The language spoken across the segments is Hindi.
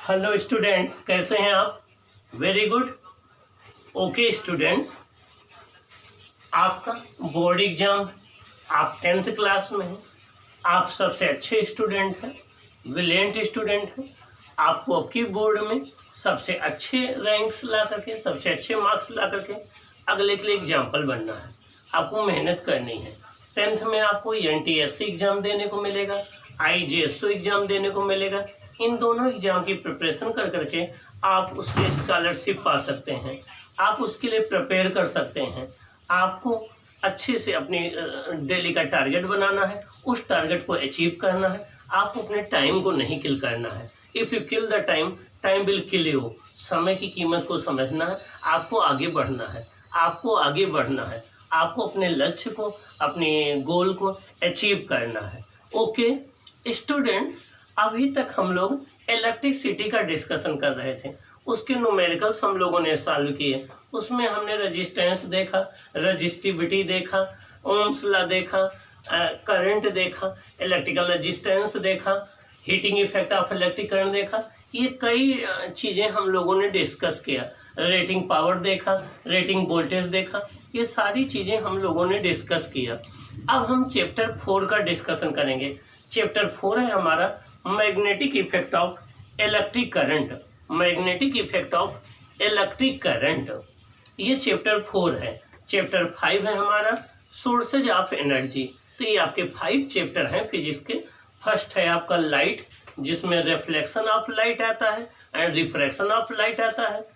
हेलो स्टूडेंट्स, कैसे हैं आप? Very good. ओके स्टूडेंट्स, आपका बोर्ड एग्जाम, आप 10th क्लास में हैं, आप सबसे अच्छे स्टूडेंट हैं, ब्रिलियंट स्टूडेंट हैं। आपको आपकी बोर्ड में सबसे अच्छे रैंक्स ला करके, सबसे अच्छे मार्क्स ला करके अगले के लिए एग्जाम्पल बनना है। आपको मेहनत करनी है। 10th में आपको NTSC एग्जाम देने को मिलेगा, IJSO एग्जाम देने को मिलेगा। इन दोनों एग्जाम की प्रिपरेशन कर करके आप उससे स्कॉलरशिप पा सकते हैं, आप उसके लिए प्रिपेयर कर सकते हैं। आपको अच्छे से अपनी डेली का टारगेट बनाना है, उस टारगेट को अचीव करना है। आपको अपने टाइम को नहीं किल करना है। If you kill the time, time will kill you. समय की कीमत को समझना है, आपको आगे बढ़ना है, आपको आगे बढ़ना है, आपको अपने लक्ष्य को, अपने गोल को अचीव करना है। ओके स्टूडेंट्स, अभी तक हम लोग इलेक्ट्रिसिटी का डिस्कशन कर रहे थे। उसके न्यूमेरिकल्स हम लोगों ने सॉल्व किए। उसमें हमने रेजिस्टेंस देखा, रजिस्टिविटी देखा, ओम्स लॉ देखा, करंट देखा, इलेक्ट्रिकल रेजिस्टेंस देखा, heating effect of electric current देखा। ये कई चीज़ें हम लोगों ने डिस्कस किया। रेटिंग पावर देखा, रेटिंग वोल्टेज देखा, ये सारी चीज़ें हम लोगों ने डिस्कस किया। अब हम चैप्टर 4 का डिस्कशन करेंगे। चैप्टर 4 है हमारा magnetic effect of electric current. Magnetic effect of electric current, ये चैप्टर 4 है। चैप्टर 5 है हमारा सोर्सेज ऑफ एनर्जी। तो ये आपके 5 चैप्टर हैं फिजिक्स के। फर्स्ट है आपका लाइट, जिसमें रिफ्लेक्शन ऑफ लाइट आता है एंड रिफ्रैक्शन ऑफ लाइट आता है।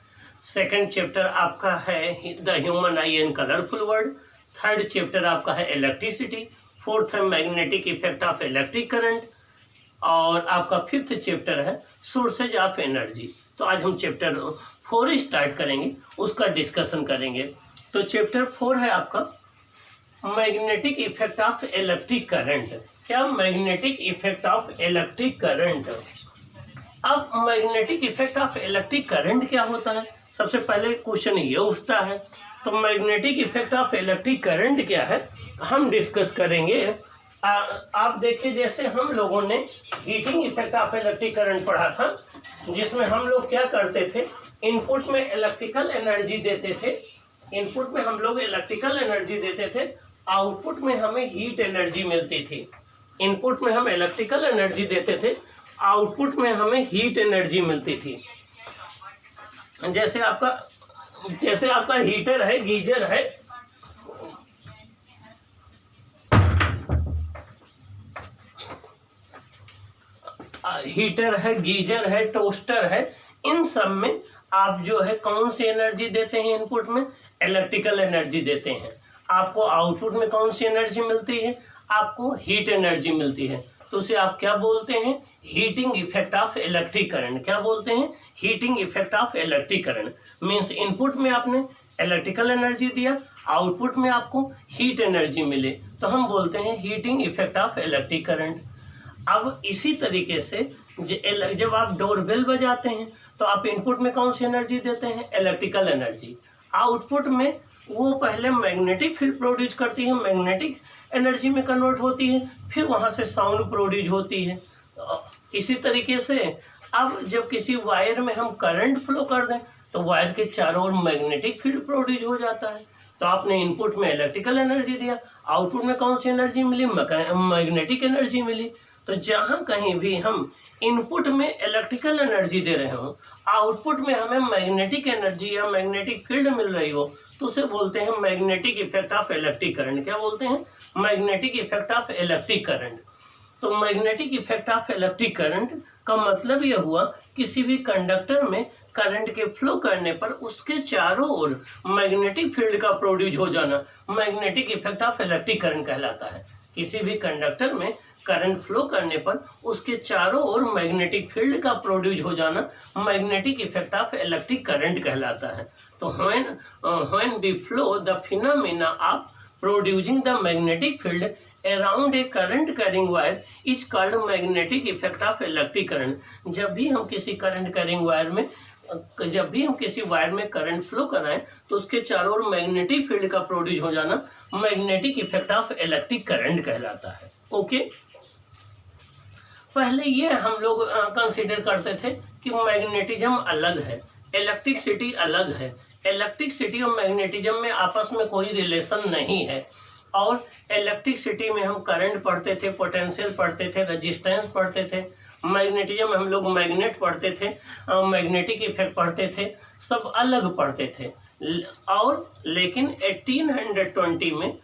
सेकंड चैप्टर आपका है the human I and colourful world. Third chapter आपका है इलेक्ट्रिसिटी। फोर्थ है magnetic effect of electric current. और आपका फिफ्थ चैप्टर है सोर्सेज ऑफ एनर्जी। तो आज हम चैप्टर 4 स्टार्ट करेंगे, उसका डिस्कशन करेंगे। तो चैप्टर 4 है आपका magnetic effect of electric current. क्या? Magnetic effect of electric current. अब magnetic effect of electric current क्या होता है? सबसे पहले क्वेश्चन ये उठता है। तो magnetic effect of electric current क्या है, हम डिस्कस करेंगे। आप देखिए, जैसे हम लोगों ने heating effect of electric current पढ़ा था, जिसमें हम लोग क्या करते थे, इनपुट में इलेक्ट्रिकल एनर्जी देते थे। इनपुट में हम लोग इलेक्ट्रिकल एनर्जी देते थे, आउटपुट में हमें हीट एनर्जी मिलती थी। इनपुट में हम इलेक्ट्रिकल एनर्जी देते थे, आउटपुट में हमें हीट एनर्जी मिलती थी। जैसे आपका हीटर है, गीजर है, गीजर है, टोस्टर है। इन सब में आप जो है कौन सी एनर्जी देते हैं? इनपुट में इलेक्ट्रिकल एनर्जी देते हैं। आपको आउटपुट में कौन सी एनर्जी मिलती है? आपको हीट एनर्जी मिलती है। तो उसे आप क्या बोलते हैं? Heating effect of electric current. क्या बोलते हैं? Heating effect of electric current. Means input में आपने इलेक्ट्रिकल एनर्जी दिया, आउटपुट में आपको हीट एनर्जी मिले, तो हम बोलते हैं heating effect of electric current. अब इसी तरीके से जब आप डोरबेल बजाते हैं तो आप इनपुट में कौन सी एनर्जी देते हैं? Electrical energy. आउटपुट में वो पहले मैग्नेटिक फील्ड प्रोड्यूस करती है, मैग्नेटिक एनर्जी में कन्वर्ट होती है, फिर वहाँ से साउंड प्रोड्यूस होती है। इसी तरीके से अब जब किसी वायर में हम करंट फ्लो कर दें तो वायर के चारों ओर मैग्नेटिक फील्ड प्रोड्यूस हो जाता है। तो आपने इनपुट में इलेक्ट्रिकल एनर्जी दिया, आउटपुट में कौन सी एनर्जी मिली? मैग्नेटिक एनर्जी मिली। तो जहाँ कहीं भी हम इनपुट में इलेक्ट्रिकल एनर्जी दे रहे हो, आउटपुट में हमें मैग्नेटिक एनर्जी या मैग्नेटिक फील्ड मिल रही हो, तो उसे बोलते हैं magnetic effect of electric current. क्या बोलते हैं? Magnetic effect of electric current. तो magnetic effect of electric current का मतलब यह हुआ, किसी भी कंडक्टर में करंट के फ्लो करने पर उसके चारों ओर मैग्नेटिक फील्ड का प्रोड्यूस हो जाना magnetic effect of electric current कहलाता है। किसी भी कंडक्टर में करंट फ्लो करने पर उसके चारों ओर मैग्नेटिक फील्ड का प्रोड्यूस हो जाना magnetic effect of electric current कहलाता है। तो when we flow the phenomena of producing the magnetic field around a current carrying wire is called magnetic effect of electric current। जब भी हम किसी वायर में करंट फ्लो कराएं तो उसके चारों ओर मैग्नेटिक फील्ड का प्रोड्यूस हो जाना magnetic effect of electric current कहलाता है। ओके, पहले ये हम लोग कंसीडर करते थे कि मैग्नेटिज्म अलग है, इलेक्ट्रिसिटी अलग है। इलेक्ट्रिसिटी और मैग्नेटिज्म में आपस में कोई रिलेशन नहीं है। और इलेक्ट्रिसिटी में हम करंट पढ़ते थे, पोटेंशियल पढ़ते थे, रेजिस्टेंस पढ़ते थे। मैग्नेटिज्म में हम लोग मैग्नेट पढ़ते थे, मैग्नेटिक इफेक्ट पढ़ते थे, सब अलग पढ़ते थे। और लेकिन 1820 में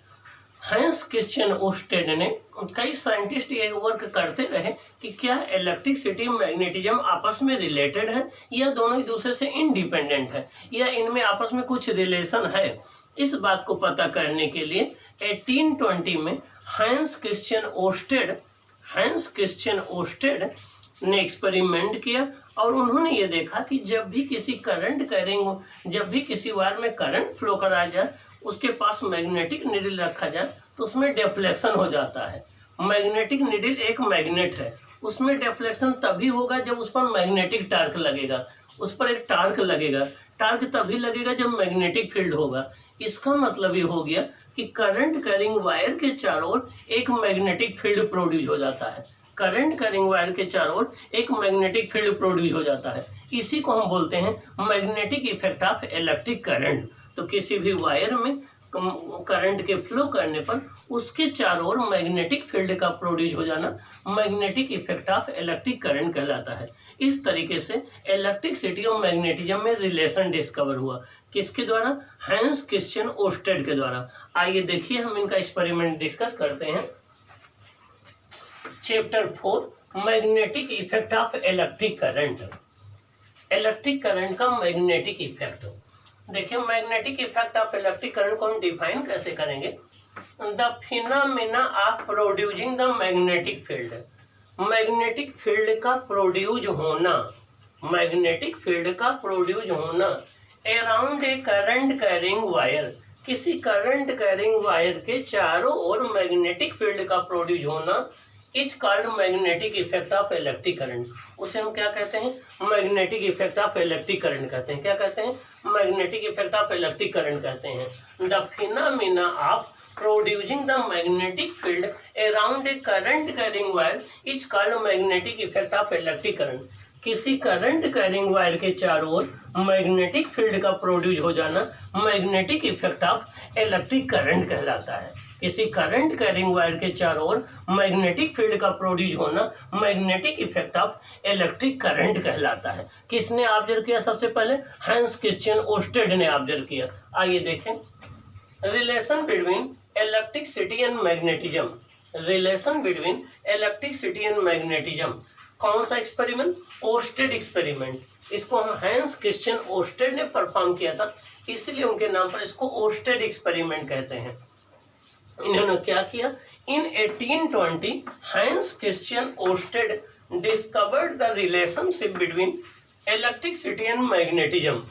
हैंस क्रिश्चियन ओस्टेड ने, कई साइंटिस्ट ये वर्क करते रहे कि क्या इलेक्ट्रिसिटी मैग्नेटिज्म आपस में रिलेटेड है या दोनों एक दूसरे से इंडिपेंडेंट है या इनमें आपस में कुछ रिलेशन है। इस बात को पता करने के लिए 1820 में हैंस क्रिश्चियन ओस्टेड ने एक्सपेरिमेंट किया और उन्होंने ये देखा कि जब भी किसी जब भी किसी वायर में करंट फ्लो करा जाए, उसके पास मैग्नेटिक नीडल रखा जाए तो उसमें डिफ्लेक्शन हो जाता है। मैग्नेटिक नीडल एक मैग्नेट है, उसमें डिफ्लेक्शन तभी होगा जब उस पर मैग्नेटिक टार्क लगेगा, उस पर एक टार्क लगेगा। टार्क तभी लगेगा जब मैग्नेटिक फील्ड होगा। इसका मतलब ये हो गया कि करंट कैरिंग वायर के चारों ओर एक मैग्नेटिक फील्ड प्रोड्यूस हो जाता है। करंट कैरिंग वायर के चारों ओर एक मैग्नेटिक फील्ड प्रोड्यूस हो जाता है। इसी को हम बोलते हैं magnetic effect of electric current. तो किसी भी वायर में करंट के फ्लो करने पर उसके चारों ओर मैग्नेटिक फील्ड का प्रोड्यूस हो जाना magnetic effect of electric current कहलाता है। इस तरीके से इलेक्ट्रिसिटी और मैग्नेटिज्म में रिलेशन डिस्कवर हुआ। किसके द्वारा? हैंस क्रिश्चियन ओस्टेड के द्वारा। आइए देखिए हम इनका एक्सपेरिमेंट डिस्कस करते हैं। Chapter 4 magnetic effect of electric current. Electric current का मैग्नेटिक इफेक्ट। देखिए magnetic effect of electric current को हम डिफाइन कैसे करेंगे? The phenomena of producing the magnetic field. Magnetic field का प्रोड्यूस होना, मैग्नेटिक फील्ड का प्रोड्यूस होना around a current carrying wire. किसी करंट कैरिंग वायर के चारों ओर मैग्नेटिक फील्ड का प्रोड्यूस होना is called magnetic effect of electric current. उसे हम क्या कहते हैं? Magnetic effect of electric current कहते हैं। क्या कहते हैं? Magnetic effect of electric current कहते हैं। The phenomena of producing the magnetic field around a current carrying wire is called magnetic effect of electric current. किसी करंट कैरिंग वायर के चारों ओर मैग्नेटिक फील्ड का प्रोड्यूस हो जाना magnetic effect of electric current कहलाता है। किसी करंट कैरिंग वायर के चारों ओर मैग्नेटिक फील्ड का प्रोड्यूस होना magnetic effect of electric current कहलाता है। किसने ऑब्जर्व किया? सबसे पहले हैंस क्रिश्चियन ओस्टेड ने ऑब्जर्व किया। आइए देखें relation between electricity and magnetism. Relation between electricity and magnetism. कौन सा एक्सपेरिमेंट? Ousted experiment. इसको हम हैंस क्रिश्चियन ओस्टेड ने परफॉर्म किया था, इसलिए उनके नाम पर इसको ओस्टेड एक्सपेरिमेंट कहते हैं। इन्होंने क्या किया? इन 1820 Hans Christian ousted discovered the relationship between electricity and magnetism.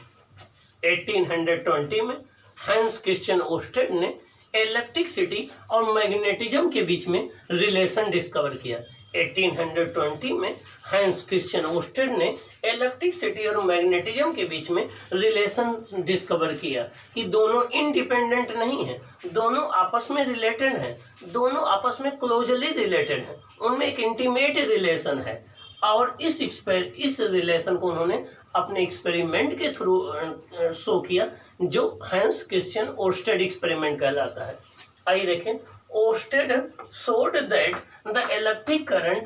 1820 में हैंस क्रिश्चियन ओस्टेड ने इलेक्ट्रिसिटी और मैग्नेटिज्म के बीच में रिलेशन डिस्कवर किया। 1820 में हैंस क्रिश्चियन ओस्टेड ने इलेक्ट्रिसिटी और मैग्नेटिज्म के बीच में रिलेशन डिस्कवर किया कि दोनों इंडिपेंडेंट नहीं है, दोनों आपस में रिलेटेड हैं, दोनों आपस में क्लोजली रिलेटेड हैं, उनमें एक इंटीमेट रिलेशन है। और इस रिलेशन को उन्होंने अपने एक्सपेरिमेंट के थ्रू शो किया, जो हैंस क्रिश्चियन ओस्टेड एक्सपेरिमेंट कहलाता है। आइए देखें, ousted showed that the electric current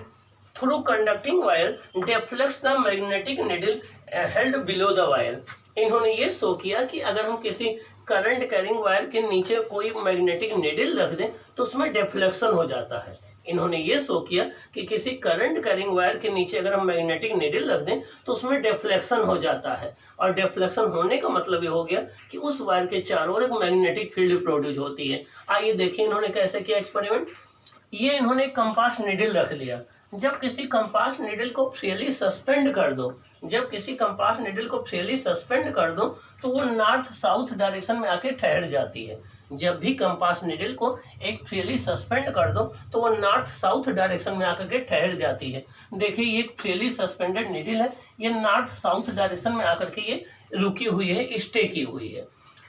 through conducting wire deflects the magnetic needle held below the wire। इन्होंने ये शो किया कि अगर हम किसी करंट कैरिंग वायर के नीचे कोई मैग्नेटिक नीडल रख दें तो उसमें डिफ्लेक्शन हो जाता है। इन्होंने ये शो किया कि किसी करंट कैरिंग वायर के नीचे अगर हम मैग्नेटिक नीडल रख दें तो उसमें डिफ्लेक्शन हो जाता है। और डिफ्लेक्शन होने का मतलब ये हो गया कि उस वायर के चारों ओर एक मैग्नेटिक फील्ड प्रोड्यूस होती है। आइए देखिए इन्होंने कैसे किया एक्सपेरिमेंट। ये इन्होंने कंपास नीडल रख लिया। जब किसी कंपास नीडल को फ्रीली सस्पेंड कर दो, तो वो नॉर्थ साउथ डायरेक्शन में आके ठहर जाती है। जब भी कंपास नीडल को एक फ्रीली सस्पेंड कर दो तो वो नॉर्थ साउथ डायरेक्शन में आकर के ठहर जाती है। देखिए ये फ्रीली सस्पेंडेड नीडल है, ये नॉर्थ साउथ डायरेक्शन में आकर के ये रुकी हुई है, स्टे की हुई है।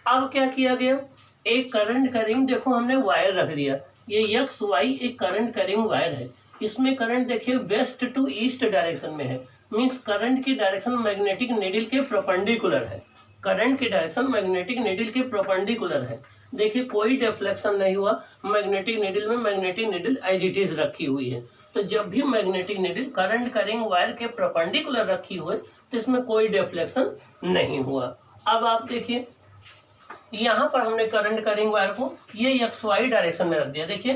अब क्या किया गया? एक करंट कैरिंग, देखो हमने वायर रख दिया, ये XY एक करंट कैरिंग वायर है। इसमें करंट देखिए वेस्ट टू ईस्ट डायरेक्शन में है, मीन्स करंट की डायरेक्शन मैग्नेटिक नीडल के परपेंडिकुलर है। करंट की डायरेक्शन मैग्नेटिक नीडल के परपेंडिकुलर है। देखिए कोई डिफ्लेक्शन नहीं हुआ मैग्नेटिक नीडल में, magnetic needle as it is रखी हुई है। तो जब भी magnetic needle current carrying wire के परपेंडिकुलर रखी हुई तो इसमें कोई डिफ्लेक्शन नहीं हुआ। अब आप देखिए यहाँ पर हमने करंट कैरिंग वायर को ये XY डायरेक्शन में रख दिया। देखिए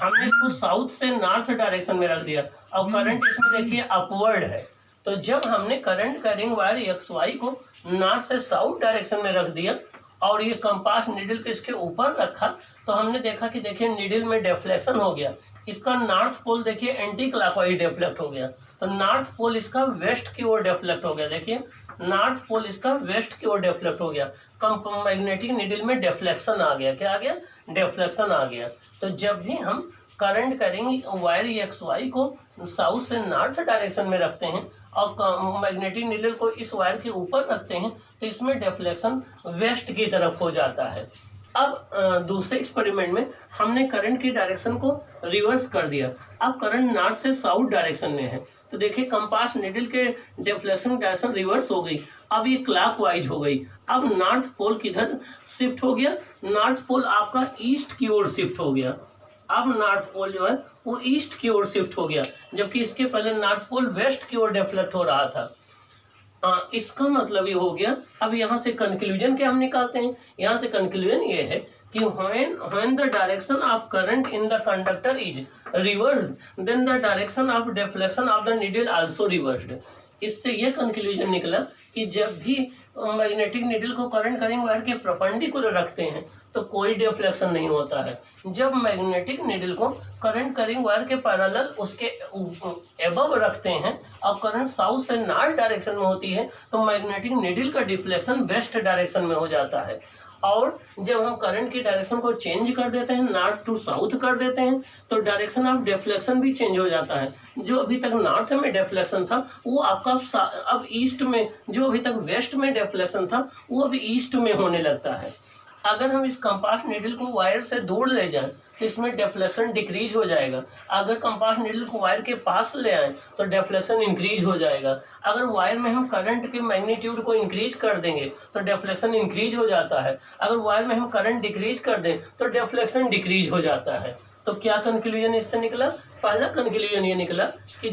हमने इसको साउथ से नॉर्थ डायरेक्शन में रख दिया और करंट इसमें देखिए अपवर्ड है। तो जब हमने करंट कैरिंग वायर XY को नॉर्थ से साउथ डायरेक्शन में रख दिया और ये कंपास नीडल पे इसके ऊपर रखा तो हमने देखा कि देखिए नीडल में डिफ्लेक्शन हो गया। इसका नॉर्थ पोल देखिए एंटी क्लॉकवाइज डिफ्लेक्ट हो गया, तो नॉर्थ पोल इसका वेस्ट की ओर डिफ्लेक्ट हो गया। देखिए नॉर्थ पोल इसका वेस्ट की ओर डिफ्लेक्ट हो गया। मैग्नेटिक नीडल में डिफ्लेक्शन आ गया। क्या आ गया? डिफ्लेक्शन आ गया। तो जब भी हम करंट करेंगे वायर XY को साउथ से नॉर्थ डायरेक्शन में रखते हैं और मैग्नेटिक नीडल को इस वायर के ऊपर रखते हैं तो इसमें डिफ्लेक्शन वेस्ट की तरफ हो जाता है। अब दूसरे एक्सपेरिमेंट में हमने करंट की डायरेक्शन को रिवर्स कर दिया। अब करंट नॉर्थ से साउथ डायरेक्शन में है तो देखिए कंपास नीडल के डिफ्लेक्शन डायरेक्शन रिवर्स हो गई। अब ये क्लॉकवाइज हो गई। अब नॉर्थ पोल किधर शिफ्ट हो गया? नॉर्थ पोल आपका ईस्ट की ओर शिफ्ट हो गया। अब नॉर्थ पोल जो है वो ईस्ट की ओर शिफ्ट हो गया, जबकि इसके पहले नॉर्थ पोल वेस्ट की ओर डिफ्लेक्ट हो रहा था। इसका मतलब ये हो गया। अब यहाँ से कंक्लूजन क्या हम निकालते हैं? यहाँ से कंक्लूजन ये है कि when the direction of current in the conductor is reversed then the direction of deflection of the needle also reversed। इससे ये कंक्लूजन निकला कि जब भी मैग्नेटिक नीडल को करंट कैरिंग वायर के परपेंडिकुलर रखते हैं तो कोई डिफ्लेक्शन नहीं होता है। जब मैग्नेटिक नीडल को करंट कैरिंग वायर के पैरेलल उसके एबव रखते हैं और करंट साउथ से नॉर्थ डायरेक्शन में होती है तो मैग्नेटिक नीडल का डिफ्लेक्शन वेस्ट डायरेक्शन में हो जाता है। और जब हम करंट की डायरेक्शन को चेंज कर देते हैं, नॉर्थ टू साउथ कर देते हैं, तो डायरेक्शन ऑफ डिफ्लेक्शन भी चेंज हो जाता है। जो अभी तक नॉर्थ में डिफ्लेक्शन था वो आपका अब ईस्ट में, जो अभी तक वेस्ट में डिफ्लेक्शन था वो अब ईस्ट में होने लगता है। अगर हम इस कंपास नीडल को वायर से दूर ले जाएं तो इसमें डिफ्लेक्शन डिक्रीज हो जाएगा। अगर कंपास नीडल को वायर के पास ले आए तो डिफ्लेक्शन इंक्रीज हो जाएगा। अगर वायर में हम करंट के मैग्नीट्यूड को इंक्रीज कर देंगे तो डिफ्लेक्शन इंक्रीज हो जाता है। अगर वायर में हम करंट डिक्रीज कर दें तो डिफ्लेक्शन डिक्रीज हो जाता है। तो क्या कंक्लूजन इससे निकला? पहला कंक्लूजन ये निकला कि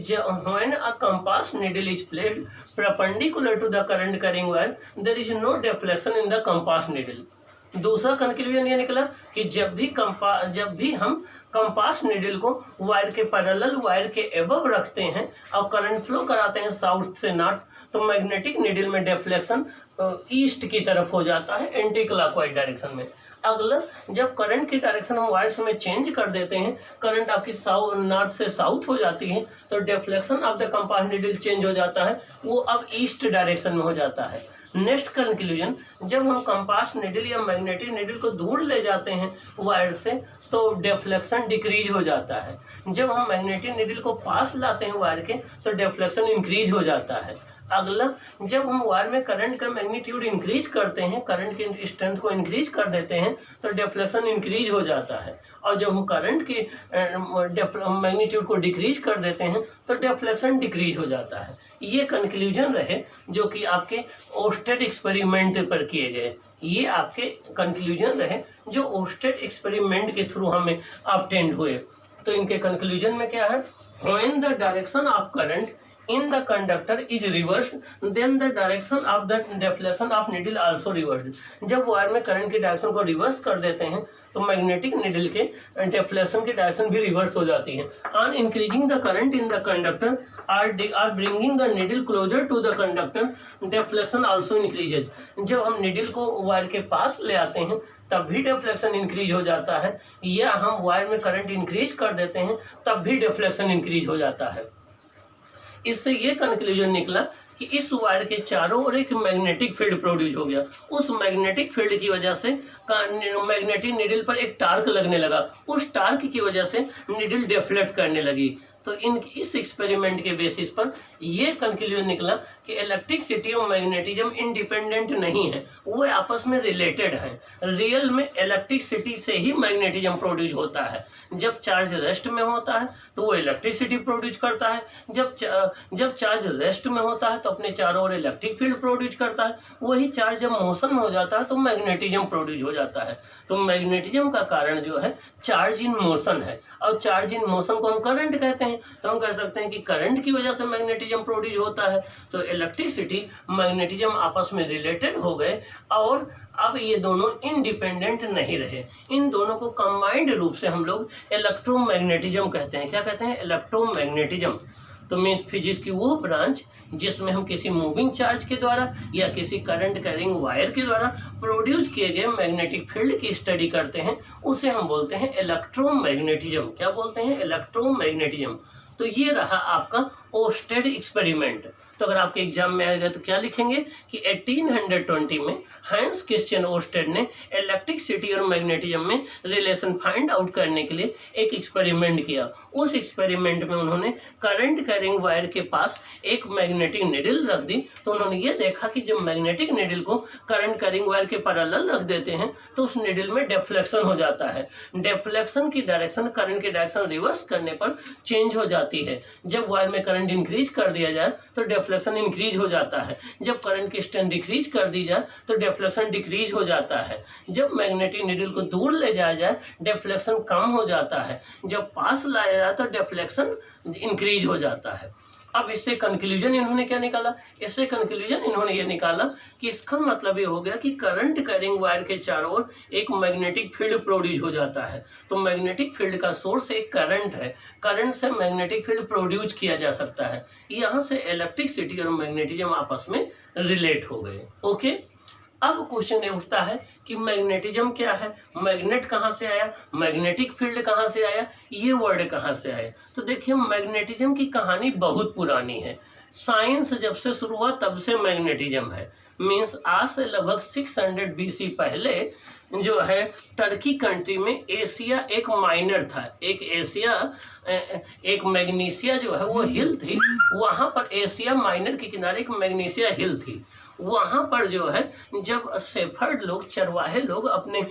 when a compass needle is placed perpendicular to the current carrying wire there is no deflection in the compass needle। दूसरा कंक्लूजन ये निकला कि जब भी हम कंपास नीडल को वायर के पैरेलल वायर के एबव रखते हैं और करंट फ्लो कराते हैं साउथ से नॉर्थ तो मैग्नेटिक नीडल में डिफ्लेक्शन ईस्ट की तरफ हो जाता है, एंटी क्लॉकवाइज डायरेक्शन में। अगला, जब करंट की डायरेक्शन हम वायर्स में चेंज कर देते हैं, करंट आपकी नॉर्थ से साउथ हो जाती है तो deflection of the compass needle change हो जाता है, वो अब ईस्ट डायरेक्शन में हो जाता है। नेक्स्ट कंक्लूजन, जब हम कंपास नीडल या मैग्नेटिक नीडल को दूर ले जाते हैं वायर से तो डिफ्लेक्शन डिक्रीज हो जाता है। जब हम मैग्नेटिक नीडल को पास लाते हैं वायर के तो डिफ्लेक्शन इंक्रीज हो जाता है। अगला, जब हम वायर में करंट का मैग्नीट्यूड इंक्रीज करते हैं, करंट की स्ट्रेंथ को इंक्रीज कर देते हैं तो डिफ्लेक्शन इंक्रीज हो जाता है। और जब हम करंट की मैग्नीट्यूड को डिक्रीज कर देते हैं तो डिफ्लेक्शन डिक्रीज हो जाता है। ये कंक्लूजन रहे जो कि आपके ओस्टेड एक्सपेरिमेंट पर किए गए। ये आपके कंक्लूजन रहे जो ओस्टेड एक्सपेरिमेंट के थ्रू हमें ऑब्टेन्ड हुए। तो इनके कंक्लूजन में क्या है? When the direction of current in the conductor is reversed, then the direction of the deflection of needle also reversed। जब वायर में करंट की डायरेक्शन को रिवर्स कर देते हैं तो मैग्नेटिक निडल के डिफ्लेक्शन की डायरेक्शन भी रिवर्स हो जाती है। On increasing the current in the conductor are bringing the needle closer to the conductor, deflection also increases। जब हम निडल को वायर के पास ले आते हैं तब भी डिफ्लेक्शन इंक्रीज हो जाता है, या हम वायर में करंट इंक्रीज कर देते हैं तब भी डिफ्लेक्शन इंक्रीज हो जाता है। इससे ये कंक्लूजन निकला कि इस वायर के चारों ओर एक मैग्नेटिक फील्ड प्रोड्यूस हो गया। उस मैग्नेटिक फील्ड की वजह से मैग्नेटिक निडल पर एक टार्क लगने लगा। उस टार्क की वजह से निडल डिफ्लेक्ट करने लगी। तो इस एक्सपेरिमेंट के बेसिस पर ये कंक्लूजन निकला कि इलेक्ट्रिसिटी और मैग्नेटिज्म इंडिपेंडेंट नहीं है, वो आपस में रिलेटेड है। रियल में इलेक्ट्रिसिटी से ही मैग्नेटिज्म प्रोड्यूस होता है। जब चार्ज रेस्ट में होता है तो वो इलेक्ट्रिसिटी प्रोड्यूस करता है, जब चार्ज रेस्ट में होता है तो अपने चारों ओर इलेक्ट्रिक फील्ड प्रोड्यूस करता है। वही चार्ज जब मोशन में हो जाता है तो मैग्नेटिज्म प्रोड्यूस हो जाता है। तो मैग्नेटिज्म का कारण जो है चार्ज इन मोशन है, और चार्ज इन मोशन को हम करंट कहते हैं। तो हम कह सकते हैं कि करंट की वजह से मैग्नेटिज्म प्रोड्यूस होता है। तो इलेक्ट्रिसिटी मैग्नेटिज्म आपस में रिलेटेड हो गए, और अब ये दोनों इंडिपेंडेंट नहीं रहे। इन दोनों को कंबाइंड रूप से हम लोग इलेक्ट्रोमैग्नेटिज्म कहते हैं। क्या कहते हैं? इलेक्ट्रोमैग्नेटिज्म। तो मीन्स फिजिक्स की वो ब्रांच जिसमें हम किसी मूविंग चार्ज के द्वारा या किसी करंट कैरिंग वायर के द्वारा प्रोड्यूस किए गए मैग्नेटिक फील्ड की स्टडी करते हैं, उसे हम बोलते हैं इलेक्ट्रोमैग्नेटिज्म। क्या बोलते हैं? इलेक्ट्रोमैग्नेटिज्म। तो ये रहा आपका ओस्टेड एक्सपेरिमेंट। तो अगर आपके एग्जाम में आएगा तो क्या लिखेंगे कि 1820 में हैंस क्रिश्चियन ओस्टेड ने इलेक्ट्रिसिटी और मैग्नेटिज्म में रिलेशन फाइंड आउट करने के लिए एक एक्सपेरिमेंट किया। उस एक्सपेरिमेंट में उन्होंने करंट कैरिंग वायर के पास एक मैग्नेटिक निडल रख दी। तो उन्होंने ये देखा कि जब मैग्नेटिक निडल को करंट कैरिंग वायर के पैरेलल रख देते हैं तो उस निडल में डिफ्लेक्शन हो जाता है। डिफ्लेक्शन की डायरेक्शन करंट की डायरेक्शन रिवर्स करने पर चेंज हो जाती है। जब वायर में करंट इंक्रीज कर दिया जाए तो डिफ्लेक्शन इंक्रीज हो जाता है। जब करंट की स्ट्रेंथ डिक्रीज कर दी जाए तो डिफ्लेक्शन डिक्रीज हो जाता है। जब मैग्नेटिक निडल को दूर ले जाया जाए डिफ्लेक्शन कम हो जाता है। जब पास लाया जाए तो डिफ्लेक्शन इंक्रीज हो जाता है। अब इससे कंक्लूजन इन्होंने क्या निकाला? इससे कंक्लूजन इन्होंने ये निकाला कि इसका मतलब ये हो गया कि करंट कैरिंग वायर के चारों ओर एक मैग्नेटिक फील्ड प्रोड्यूस हो जाता है। तो मैग्नेटिक फील्ड का सोर्स एक करंट है। करंट से मैग्नेटिक फील्ड प्रोड्यूस किया जा सकता है। यहाँ से इलेक्ट्रिसिटी और मैग्नेटिज्म आपस में रिलेट हो गए। ओके, अब क्वेश्चन ये उठता है कि मैग्नेटिज्म क्या है, मैग्नेट कहाँ से आया, मैग्नेटिक फील्ड कहाँ से आया, ये वर्ड कहाँ से आया। तो देखिए मैग्नेटिज्म की कहानी बहुत पुरानी है। साइंस जब से शुरू हुआ तब से मैग्नेटिज्म है। मीन्स आज से लगभग 600 BC पहले जो है टर्की कंट्री में एशिया एक माइनर था। एक मैग्नीशिया जो है वो हिल थी। वहाँ पर एशिया माइनर के किनारे एक मैग्नीशिया हिल थी। वहाँ पर जो है जब शेफर्ड लोग, चरवाहे लोग अपने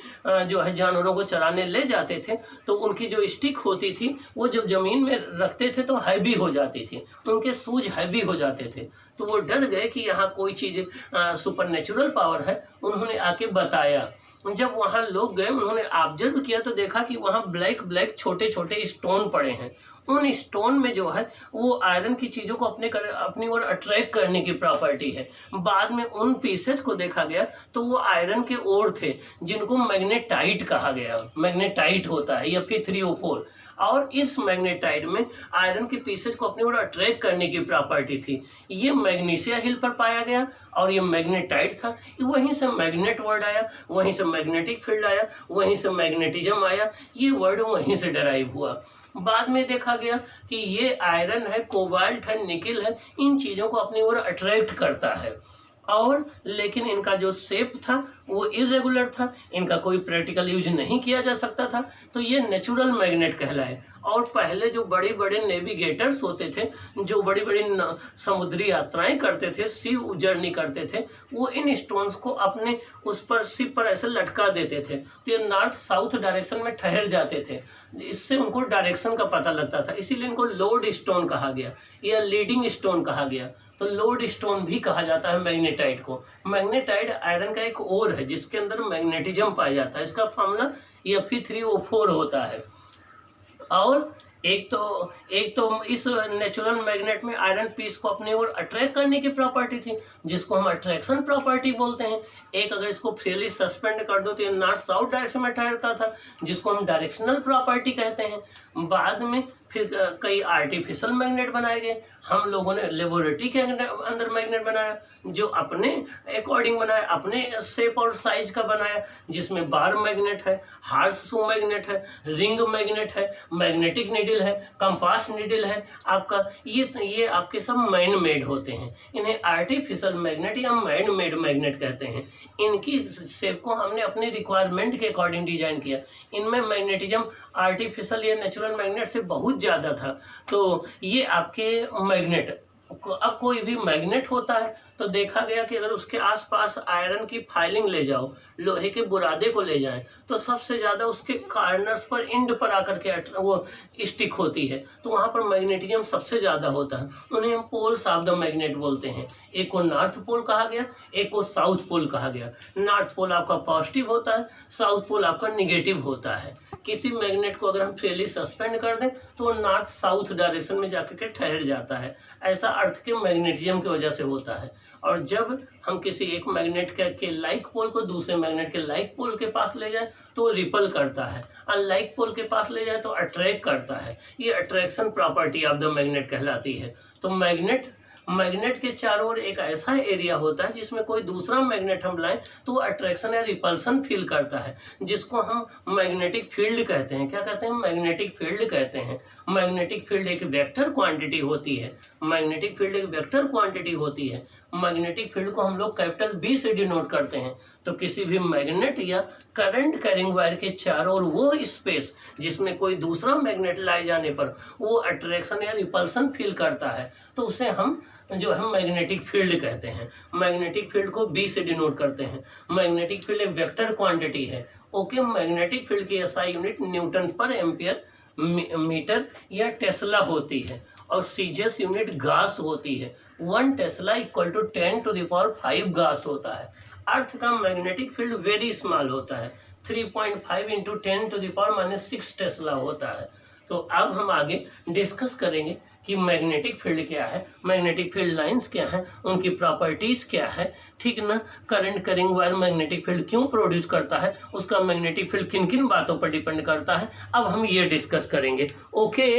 जो है जानवरों को चराने ले जाते थे तो उनकी जो स्टिक होती थी वो जब ज़मीन में रखते थे तो हैवी हो जाती थी, उनके सूज हैवी हो जाते थे। तो वो डर गए कि यहाँ कोई चीज़ सुपर नेचुरल पावर है। उन्होंने आके बताया। जब वहाँ लोग गए उन्होंने ऑब्जर्व किया तो देखा कि वहाँ ब्लैक ब्लैक छोटे छोटे स्टोन पड़े हैं। उन स्टोन में जो है वो आयरन की चीज़ों को अपनी ओर अट्रैक्ट करने की प्रॉपर्टी है। बाद में उन पीसेस को देखा गया तो वो आयरन के ओर थे जिनको मैग्नेटाइट कहा गया। मैग्नेटाइट होता है या फिर 3O4। और इस मैग्नेटाइट में आयरन के पीसेस को अपनी ओर अट्रैक्ट करने की प्रॉपर्टी थी। ये मैग्नीशिया हिल पर पाया गया और ये मैग्नेटाइट था। वहीं से मैग्नेट वर्ड आया, वहीं से मैग्नेटिक फील्ड आया, वहीं से मैग्नेटिज्म आया। ये वर्ड वहीं से डराइव हुआ। बाद में देखा गया कि ये आयरन है, कोबाल्ट है, निकिल है, इन चीज़ों को अपनी ओर अट्रैक्ट करता है। और लेकिन इनका जो शेप था वो इरेगुलर था, इनका कोई प्रैक्टिकल यूज नहीं किया जा सकता था। तो ये नेचुरल मैग्नेट कहलाए। और पहले जो बड़े बड़े नेविगेटर्स होते थे, जो बड़ी बड़ी समुद्री यात्राएं करते थे, सी जर्नी करते थे, वो इन स्टोन्स को अपने उस पर शिप पर ऐसे लटका देते थे तो ये नॉर्थ साउथ डायरेक्शन में ठहर जाते थे। इससे उनको डायरेक्शन का पता लगता था, इसीलिए इनको लोड स्टोन कहा गया या लीडिंग स्टोन कहा गया। तो लोड स्टोन भी कहा जाता है मैग्नेटाइट को। मैग्नेटाइट आयरन का एक ओर है जिसके अंदर मैग्नेटिज्म पाया जाता है। इसका फॉर्मूला Fe3O4 होता है। और एक तो इस नेचुरल मैग्नेट में आयरन पीस को अपनी ओर अट्रैक्ट करने की प्रॉपर्टी थी जिसको हम अट्रैक्शन प्रॉपर्टी बोलते हैं। एक अगर इसको फ्रीली सस्पेंड कर दो तो ये नॉर्थ साउथ डायरेक्शन में ठहरता था जिसको हम डायरेक्शनल प्रॉपर्टी कहते हैं। बाद में फिर कई आर्टिफिशियल मैग्नेट बनाए गए। हम लोगों ने लेबोरेटरी के अंदर मैग्नेट बनाया जो अपने अकॉर्डिंग बनाया, अपने शेप और साइज का बनाया, जिसमें बार मैग्नेट है, हार्स शू मैग्नेट है, रिंग मैग्नेट है, मैग्नेटिक नीडल है, कंपास नीडल है आपका। ये आपके सब मैन मेड होते हैं। इन्हें आर्टिफिशियल मैग्नेट या मैन मेड मैग्नेट कहते हैं। इनकी शेप को हमने अपने रिक्वायरमेंट के अकॉर्डिंग डिजाइन किया। इनमें मैग्नेटिज्म आर्टिफिशियल या नेचुरल मैग्नेट से बहुत ज़्यादा था। तो ये आपके मैग्नेट, अब कोई भी मैग्नेट होता है तो देखा गया कि अगर उसके आसपास आयरन की फाइलिंग ले जाओ, लोहे के बुरादे को ले जाएं, तो सबसे ज़्यादा उसके कार्नर्स पर, इंड पर आकर के वो स्टिक होती है, तो वहाँ पर मैग्नेटिज्म सबसे ज़्यादा होता है। उन्हें हम पोल्स ऑफ द मैग्नेट बोलते हैं। एक को नॉर्थ पोल कहा गया, एक को साउथ पोल कहा गया। नॉर्थ पोल आपका पॉजिटिव होता है, साउथ पोल आपका निगेटिव होता है। किसी मैग्नेट को अगर हम फ्रीली सस्पेंड कर दें तो वो नॉर्थ साउथ डायरेक्शन में जाकर के ठहर जाता है। ऐसा अर्थ के मैग्नेटिज्म की वजह से होता है। और जब हम किसी एक मैग्नेट के लाइक पोल को दूसरे मैग्नेट के लाइक पोल के पास ले जाए तो वो रिपल करता है, अनलाइक पोल के पास ले जाए तो अट्रैक्ट करता है। ये attraction property of the magnet कहलाती है। तो मैग्नेट के चारों ओर एक ऐसा एरिया होता है जिसमें कोई दूसरा मैग्नेट हम लाएं तो वो अट्रैक्शन या रिपल्सन फील करता है, जिसको हम मैग्नेटिक फील्ड कहते हैं। क्या कहते हैं? मैग्नेटिक फील्ड कहते हैं। मैग्नेटिक फील्ड एक वेक्टर क्वांटिटी होती है। मैग्नेटिक फील्ड एक वेक्टर क्वांटिटी होती है। मैग्नेटिक फील्ड को हम लोग कैपिटल बी से डिनोट करते हैं। तो किसी भी मैग्नेट या करंट कैरिंग वायर के चारों ओर वो स्पेस जिसमें कोई दूसरा मैग्नेट लाए जाने पर वो अट्रैक्शन या रिपल्सन फील करता है, तो उसे हम जो है मैग्नेटिक फील्ड कहते हैं। मैग्नेटिक फील्ड को बी से डिनोट करते हैं। मैग्नेटिक फील्ड एक वेक्टर क्वांटिटी है। ओके, मैग्नेटिक फील्ड की एसआई यूनिट न्यूटन पर एम्पियर मीटर या टेस्ला होती है और सीजीएस यूनिट गास होती है। 1 टेस्ला इक्वल टू 10⁵ गास होता है। अर्थ का मैग्नेटिक फील्ड वेरी स्मॉल होता है, 3.5 इंटू 10⁻⁻6 टेस्ला होता है। तो अब हम आगे डिस्कस करेंगे कि मैग्नेटिक फील्ड क्या है, मैग्नेटिक फील्ड लाइंस क्या है, उनकी प्रॉपर्टीज क्या है, ठीक ना। Current carrying wire magnetic field क्यों प्रोड्यूस करता है, उसका मैग्नेटिक फील्ड किन किन बातों पर डिपेंड करता है, अब हम ये डिस्कस करेंगे। ओके।